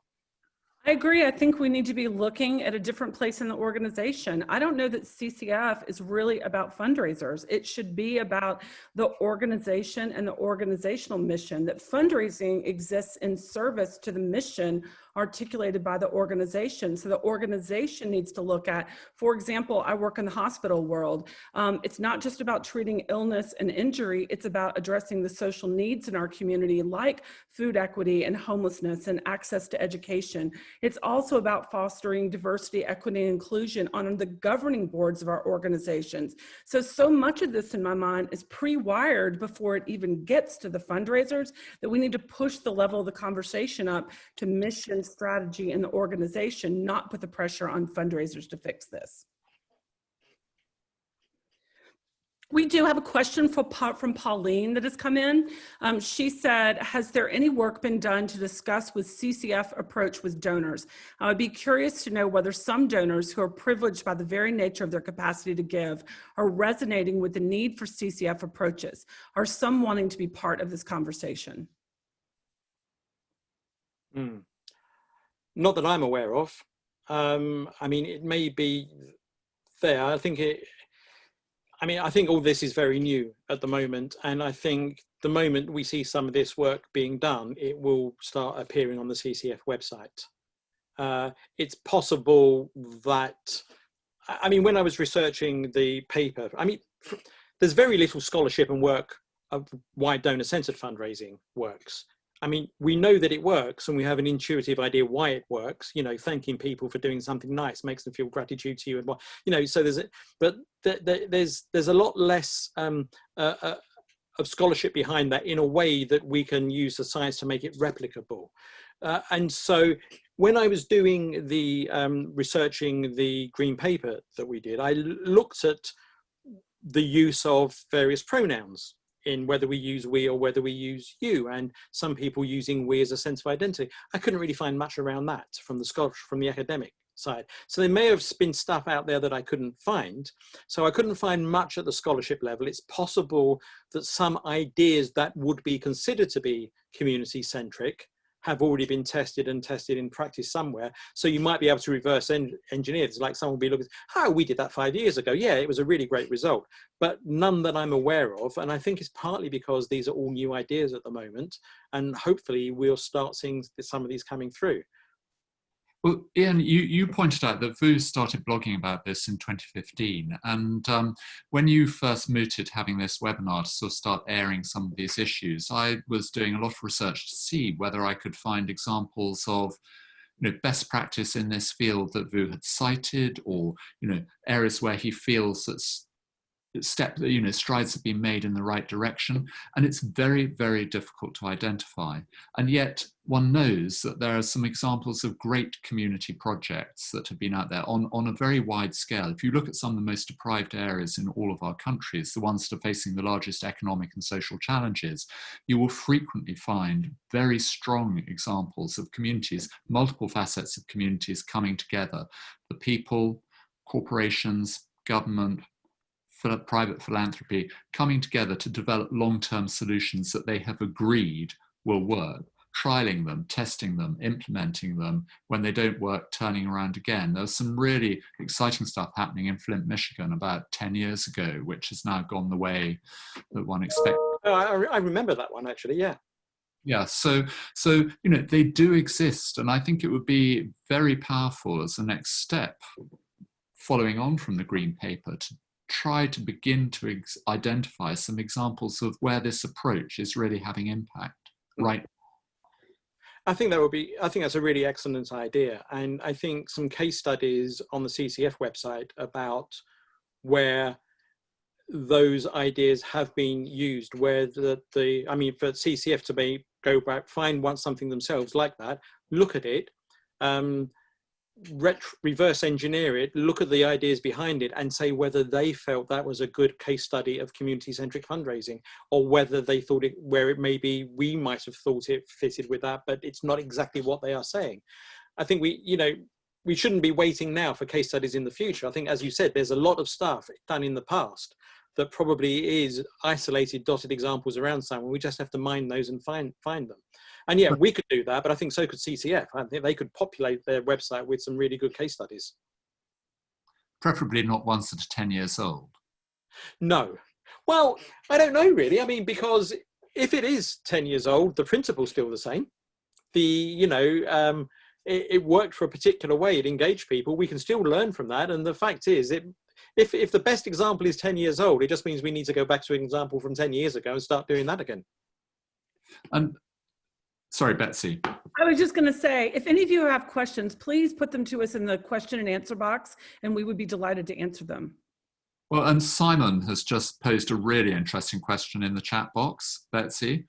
I agree. I think we need to be looking at a different place in the organization. I don't know that CCF is really about fundraisers. It should be about the organization and the organizational mission, that fundraising exists in service to the mission articulated by the organization. So the organization needs to look at, for example, I work in the hospital world. It's not just about treating illness and injury. It's about addressing the social needs in our community, like food equity and homelessness and access to education. It's also about fostering diversity, equity, and inclusion on the governing boards of our organizations. So much of this in my mind is pre-wired before it even gets to the fundraisers, that we need to push the level of the conversation up to mission, strategy, and the organization, not put the pressure on fundraisers to fix this. We do have a question from Pauline that has come in. She said, has there any work been done to discuss with CCF approach with donors? I would be curious to know whether some donors who are privileged by the very nature of their capacity to give are resonating with the need for CCF approaches. Are some wanting to be part of this conversation? Not that I'm aware of. I mean, it may be there. I think all this is very new at the moment, and I think the moment we see some of this work being done, it will start appearing on the CCF website. It's possible that, I mean, when I was researching the paper, I mean, there's very little scholarship and work of why donor-centered fundraising works. I mean, we know that it works, and we have an intuitive idea why it works. You know, thanking people for doing something nice makes them feel gratitude to you, and you know. So there's a lot less of scholarship behind that, in a way that we can use the science to make it replicable. And so when I was doing the researching the green paper that we did, I looked at the use of various pronouns in whether we use we or whether we use you, and some people using we as a sense of identity. I couldn't really find much around that from the scholarship, from the academic side. So there may have been stuff out there that I couldn't find. So I couldn't find much at the scholarship level. It's possible that some ideas that would be considered to be community-centric have already been tested in practice somewhere. So you might be able to reverse engineer this. Like someone will be looking, oh, we did that 5 years ago. Yeah, it was a really great result, but none that I'm aware of. And I think it's partly because these are all new ideas at the moment, and hopefully we'll start seeing some of these coming through. Well, Ian, you pointed out that VU started blogging about this in 2015. And when you first mooted having this webinar to sort of start airing some of these issues, I was doing a lot of research to see whether I could find examples of, you know, best practice in this field that VU had cited, or, you know, areas where he feels that's strides have been made in the right direction, and it's very, very difficult to identify. And yet one knows that there are some examples of great community projects that have been out there on a very wide scale. If you look at some of the most deprived areas in all of our countries, the ones that are facing the largest economic and social challenges, you will frequently find very strong examples of communities, multiple facets of communities coming together. The people, corporations, government, private philanthropy coming together to develop long-term solutions that they have agreed will work, trialing them, testing them, implementing them. When they don't work, turning around again. There's some really exciting stuff happening in Flint, Michigan about 10 years ago, which has now gone the way that one expected. Oh, I remember that one actually, yeah. Yeah, so they do exist, and I think it would be very powerful as the next step, following on from the Green Paper, to try to begin to identify some examples of where this approach is really having impact right. I think that's a really excellent idea. And I think some case studies on the CCF website about where those ideas have been used, where for CCF to go back, find something themselves like that, look at it, reverse engineer it, look at the ideas behind it, and say whether they felt that was a good case study of community-centric fundraising, or whether they thought we might have thought it fitted with that, but it's not exactly what they are saying. I think we shouldn't be waiting now for case studies in the future. I think, as you said, there's a lot of stuff done in the past that probably is isolated, dotted examples around somewhere. We just have to mine those and find them. And yeah, we could do that, but I think so could CCF. I think they could populate their website with some really good case studies. Preferably not ones that are 10 years old. No. Well, I don't know really. I mean, because if it is 10 years old, the principle's still the same. It worked for a particular way, it engaged people. We can still learn from that. And the fact is, if the best example is 10 years old, it just means we need to go back to an example from 10 years ago and start doing that again. And sorry, Betsy. I was just going to say, if any of you have questions, please put them to us in the question and answer box, and we would be delighted to answer them. Well, and Simon has just posed a really interesting question in the chat box, Betsy.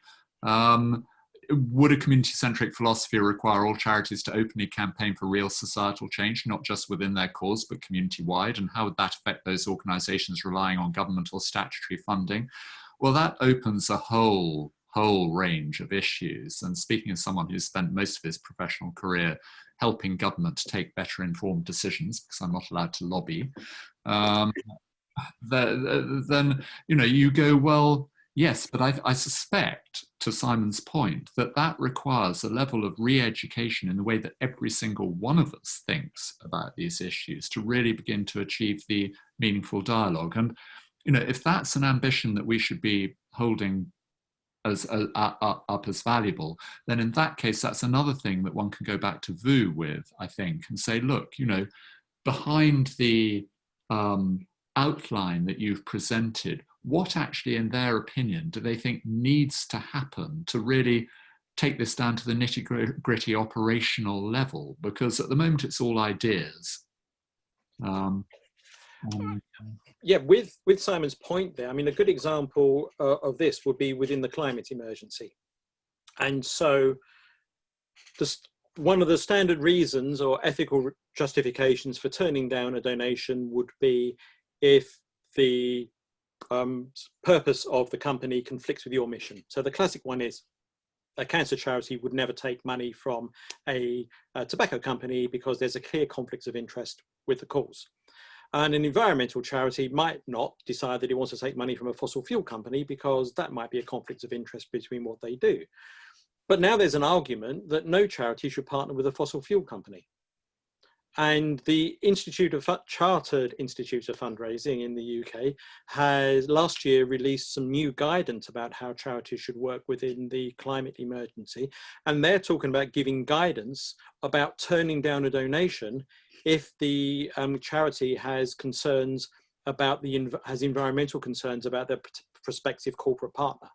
Would a community-centric philosophy require all charities to openly campaign for real societal change, not just within their cause, but community-wide? And how would that affect those organisations relying on government or statutory funding? Well, that opens a whole range of issues. And speaking as someone who's spent most of his professional career helping government to take better informed decisions, because I'm not allowed to lobby, then you go, well, yes, but I suspect, to Simon's point, that requires a level of re-education in the way that every single one of us thinks about these issues to really begin to achieve the meaningful dialogue. And if that's an ambition that we should be holding up as valuable, then in that case, that's another thing that one can go back to VU with, I think, and say, look, behind the outline that you've presented, what actually, in their opinion, do they think needs to happen to really take this down to the nitty-gritty operational level? Because at the moment, it's all ideas. Yeah, with Simon's point there, I mean, a good example of this would be within the climate emergency. And so one of the standard reasons or ethical justifications for turning down a donation would be if the purpose of the company conflicts with your mission. So the classic one is a cancer charity would never take money from a tobacco company because there's a clear conflict of interest with the cause. And an environmental charity might not decide that it wants to take money from a fossil fuel company because that might be a conflict of interest between what they do. But now there's an argument that no charity should partner with a fossil fuel company. And the Chartered Institute of Fundraising in the UK has last year released some new guidance about how charities should work within the climate emergency. And they're talking about giving guidance about turning down a donation if the charity has concerns about has environmental concerns about their prospective corporate partner.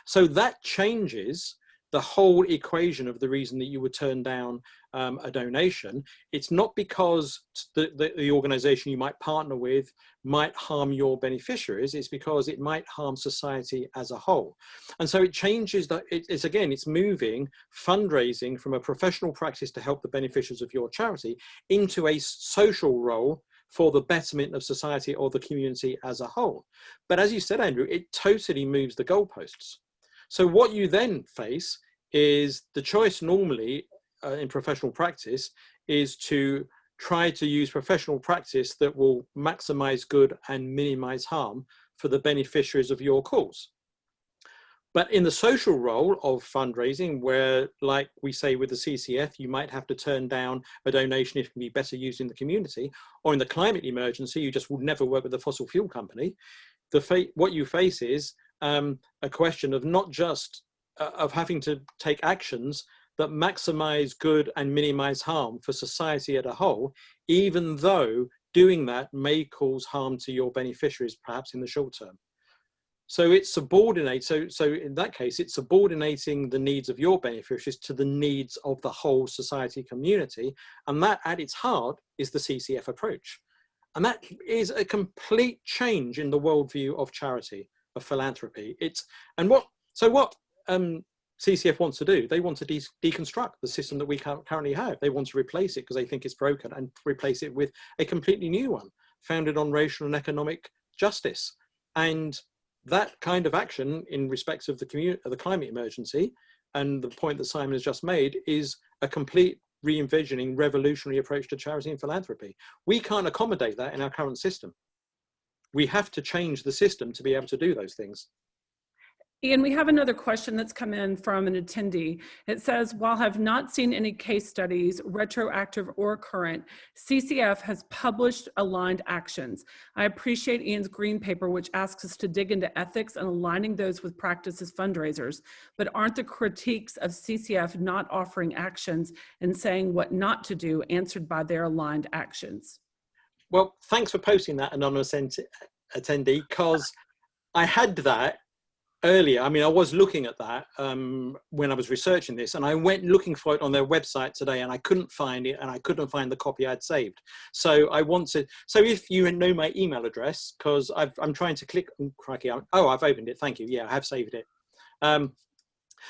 So that changes the whole equation of the reason that you would turn down a donation, it's not because the organization you might partner with might harm your beneficiaries, it's because it might harm society as a whole. And so it changes that, it's moving fundraising from a professional practice to help the beneficiaries of your charity into a social role for the betterment of society or the community as a whole. But as you said, Andrew, it totally moves the goalposts. So what you then face is the choice normally in professional practice is to try to use professional practice that will maximize good and minimize harm for the beneficiaries of your cause. But in the social role of fundraising, where, like we say with the CCF, you might have to turn down a donation if it can be better used in the community, or in the climate emergency, you just would never work with a fossil fuel company. What you face is a question of not just of having to take actions that maximize good and minimize harm for society as a whole, even though doing that may cause harm to your beneficiaries, perhaps in the short term. So it's subordinate. So in that case, it's subordinating the needs of your beneficiaries to the needs of the whole society community. And that at its heart is the CCF approach. And that is a complete change in the worldview of charity, of philanthropy. What CCF wants to do, they want to deconstruct the system that we currently have. They want to replace it because they think it's broken and replace it with a completely new one, founded on racial and economic justice. And that kind of action in respect of the climate emergency, and the point that Simon has just made, is a complete re-envisioning revolutionary approach to charity and philanthropy. We can't accommodate that in our current system. We have to change the system to be able to do those things. Ian, we have another question that's come in from an attendee. It says, while I have not seen any case studies, retroactive or current, CCF has published aligned actions. I appreciate Ian's green paper, which asks us to dig into ethics and aligning those with practice as fundraisers, but aren't the critiques of CCF not offering actions and saying what not to do answered by their aligned actions? Well, thanks for posting that, anonymous attendee, because I had that earlier. I mean, I was looking at that when I was researching this, and I went looking for it on their website today, and I couldn't find it, and I couldn't find the copy I'd saved. So so if you know my email address, because I'm trying to click, oh, crikey, oh, I've opened it, thank you. Yeah, I have saved it.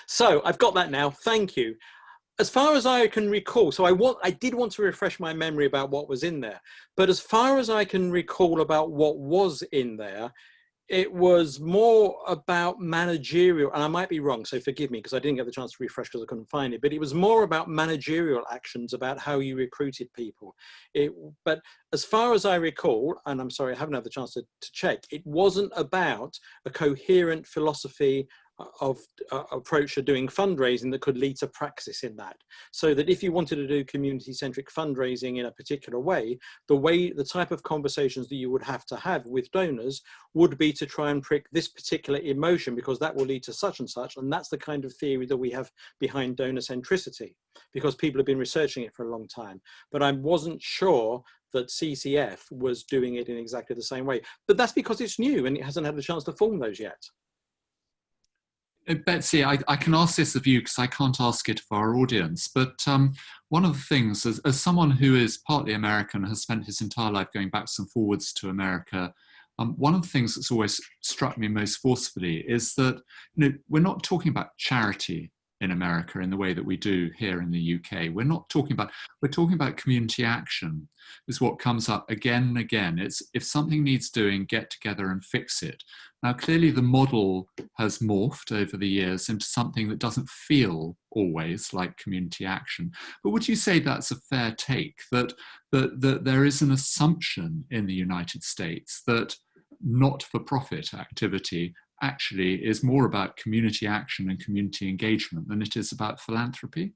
So I've got that now, thank you. As far as I can recall, so I did want to refresh my memory about what was in there, but as far as I can recall about what was in there, it was more about managerial, and I might be wrong, so forgive me because I didn't get the chance to refresh because I couldn't find it, but it was more about managerial actions, about how you recruited people. But as far as I recall, and I'm sorry, I haven't had the chance to check, it wasn't about a coherent philosophy of approach to doing fundraising that could lead to praxis in that. So that if you wanted to do community-centric fundraising in a particular way, the type of conversations that you would have to have with donors would be to try and prick this particular emotion, because that will lead to such and such. And that's the kind of theory that we have behind donor centricity, because people have been researching it for a long time. But I wasn't sure that CCF was doing it in exactly the same way. But that's because it's new and it hasn't had the chance to form those yet. Betsy, I can ask this of you because I can't ask it of our audience, but one of the things, as someone who is partly American, has spent his entire life going backwards and forwards to America, one of the things that's always struck me most forcefully is that we're not talking about charity in America in the way that we do here in the UK. We're talking about community action is what comes up again and again. It's if something needs doing, get together and fix it. Now, clearly the model has morphed over the years into something that doesn't feel always like community action. But would you say that's a fair take, that there is an assumption in the United States that not-for-profit activity actually is more about community action and community engagement than it is about philanthropy?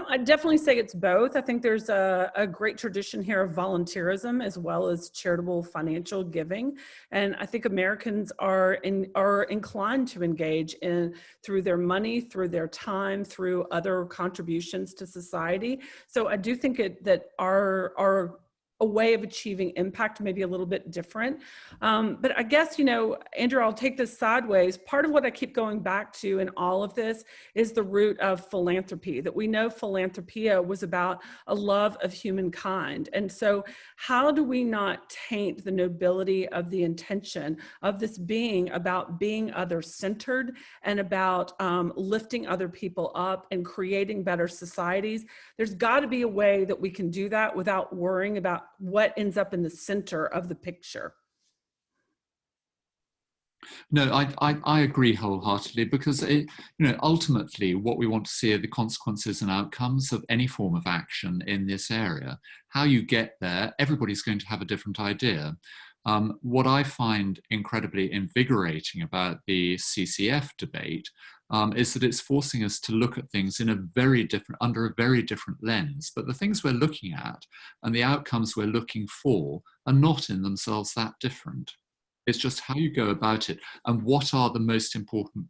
I'd definitely say it's both. I think there's a great tradition here of volunteerism as well as charitable financial giving. And I think Americans are inclined to engage through their money, through their time, through other contributions to society. So I do think that our a way of achieving impact, maybe a little bit different. But I guess, Andrew, I'll take this sideways. Part of what I keep going back to in all of this is the root of philanthropy, that we know philanthropia was about a love of humankind. And so how do we not taint the nobility of the intention of this being about being other-centered and about lifting other people up and creating better societies? There's got to be a way that we can do that without worrying about what ends up in the center of the picture. No, I agree wholeheartedly, because ultimately what we want to see are the consequences and outcomes of any form of action in this area. How you get there, everybody's going to have a different idea. What I find incredibly invigorating about the CCF debate is that it's forcing us to look at things in under a very different lens. But the things we're looking at and the outcomes we're looking for are not in themselves that different. It's just how you go about it and what are the most important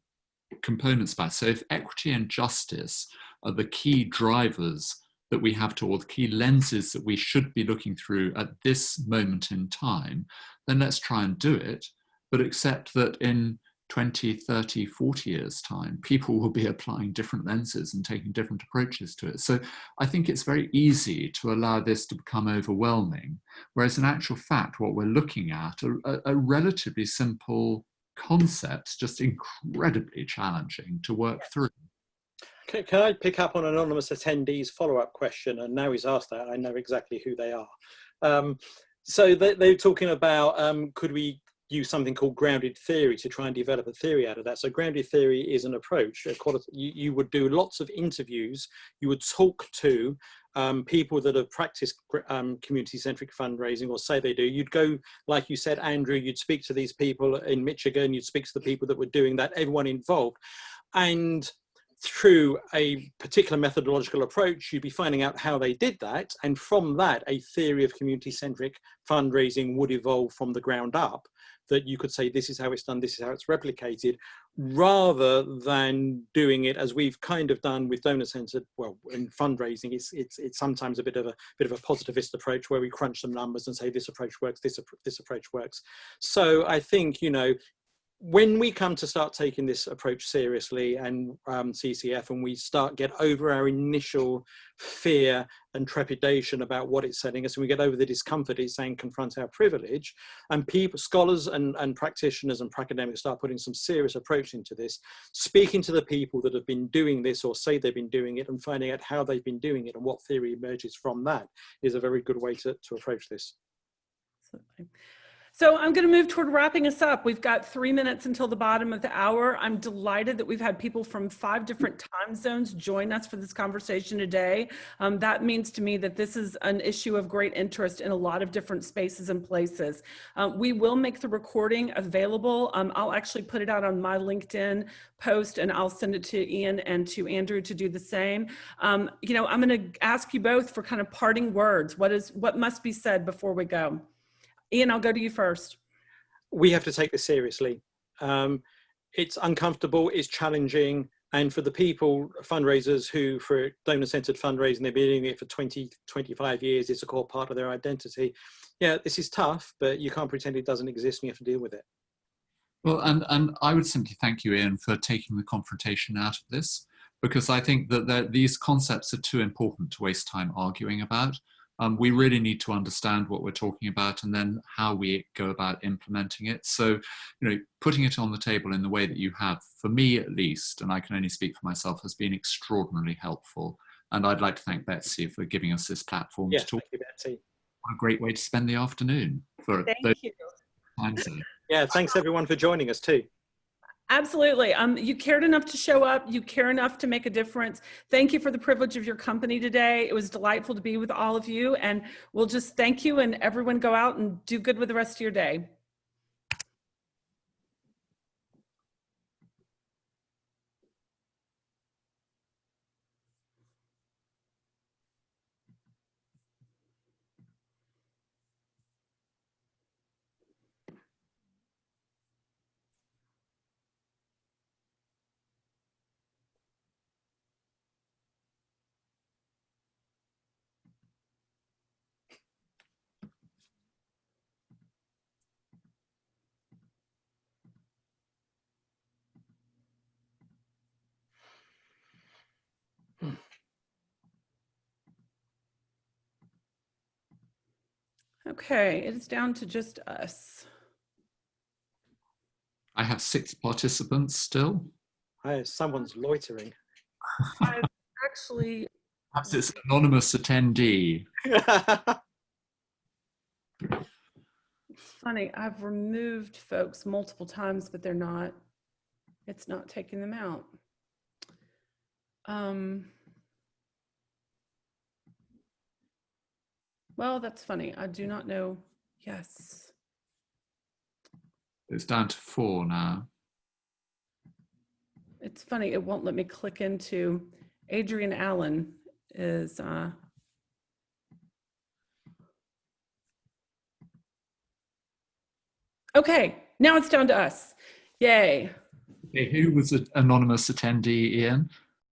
components about it. So if equity and justice are the key drivers that we have to, or the key lenses that we should be looking through at this moment in time, then let's try and do it, but accept that in 20, 30, 40 years' time, people will be applying different lenses and taking different approaches to it. So I think it's very easy to allow this to become overwhelming, whereas in actual fact, what we're looking at are relatively simple concepts, just incredibly challenging to work through. Can I pick up on anonymous attendees' follow-up question? And now he's asked that, I know exactly who they are. So they're talking about, could we use something called grounded theory to try and develop a theory out of that? So grounded theory is an approach. You would do lots of interviews. You would talk to people that have practiced community-centric fundraising, or say they do. You'd go, like you said, Andrew, you'd speak to these people in Michigan, you'd speak to the people that were doing that, everyone involved. And through a particular methodological approach, you'd be finding out how they did that. And from that, a theory of community-centric fundraising would evolve from the ground up, that you could say, this is how it's done, this is how it's replicated, rather than doing it as we've kind of done with donor-centered. Well, in fundraising, it's sometimes a bit of a positivist approach where we crunch some numbers and say this approach works, this approach works. So I think, when we come to start taking this approach seriously, and CCF, and we get over our initial fear and trepidation about what it's setting us, and we get over the discomfort it's saying confront our privilege, and people, scholars and practitioners and academics start putting some serious approach into this, speaking to the people that have been doing this or say they've been doing it, and finding out how they've been doing it and what theory emerges from that, is a very good way to approach this. Absolutely. So I'm going to move toward wrapping us up. We've got 3 minutes until the bottom of the hour. I'm delighted that we've had people from 5 different time zones join us for this conversation today. That means to me that this is an issue of great interest in a lot of different spaces and places. We will make the recording available. I'll actually put it out on my LinkedIn post, and I'll send it to Ian and to Andrew to do the same. I'm going to ask you both for kind of parting words. What must be said before we go? Ian, I'll go to you first. We have to take this seriously. It's uncomfortable, it's challenging, and for the people, fundraisers who, for donor-centered fundraising, they've been doing it for 20, 25 years, it's a core part of their identity. Yeah, this is tough, but you can't pretend it doesn't exist and you have to deal with it. Well, and I would simply thank you, Ian, for taking the confrontation out of this, because I think that these concepts are too important to waste time arguing about. We really need to understand what we're talking about and then how we go about implementing it. So, putting it on the table in the way that you have, for me at least, and I can only speak for myself, has been extraordinarily helpful. And I'd like to thank Betsy for giving us this platform to talk. Thank you, Betsy. What a great way to spend the afternoon. Thank you. Yeah, thanks everyone for joining us too. Absolutely. You cared enough to show up. You care enough to make a difference. Thank you for the privilege of your company today. It was delightful to be with all of you, and we'll just thank you, and everyone go out and do good with the rest of your day. Okay, it is down to just us. I have 6 participants still. Someone's loitering. I've actually, Perhaps it's an anonymous attendee. it's funny, I've removed folks multiple times, but it's not taking them out. Well, that's funny. I do not know. Yes. It's down to 4 now. It's funny. It won't let me click into Adrian Allen is, okay, now it's down to us. Yay. Okay, who was an anonymous attendee, Ian?